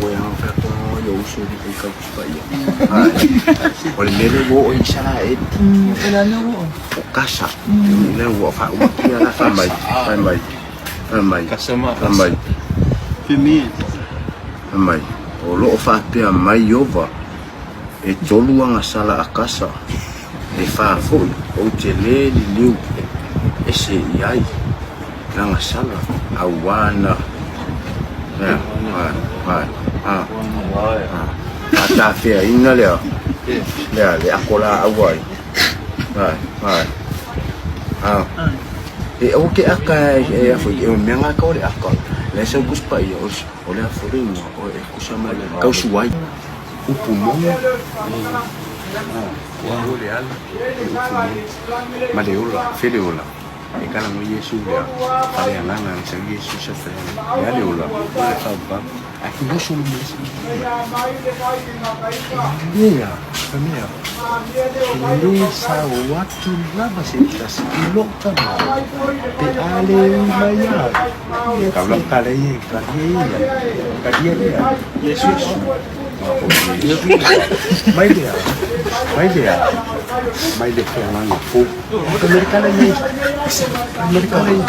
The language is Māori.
yang fa yo uso di ka kuspa ya. Ol lele wo o isala Wala na ko. kasa. Lele wo fa o kia la fa mai. Kasama. Mai. Pimi. Mai. O lo fa pe mai yova. E tolu anga sala akasa. E fa fo o tele li liu. E se iai. Nanga sala awana. Ya. Ata fia ina lea. Lea le akola awai. Hai. E o ke aka e afo e o menga ka o le aka. Le se kuspa ia o le afo ringa o e kusama le kausuai. Upu monga. Wa o le ala. Maleola, feleola. E kala mo Yesu lea. Ale ananga sa Yesu sa fe. E aleola. Le fa aqui não sou mesmo. Família. Lesa waktu lama sekilas kilo kama. Te ale maya. Kalau kalian Yesus. Mai dia. Mai dia yang fu. Amerika lagi. Amerika lagi.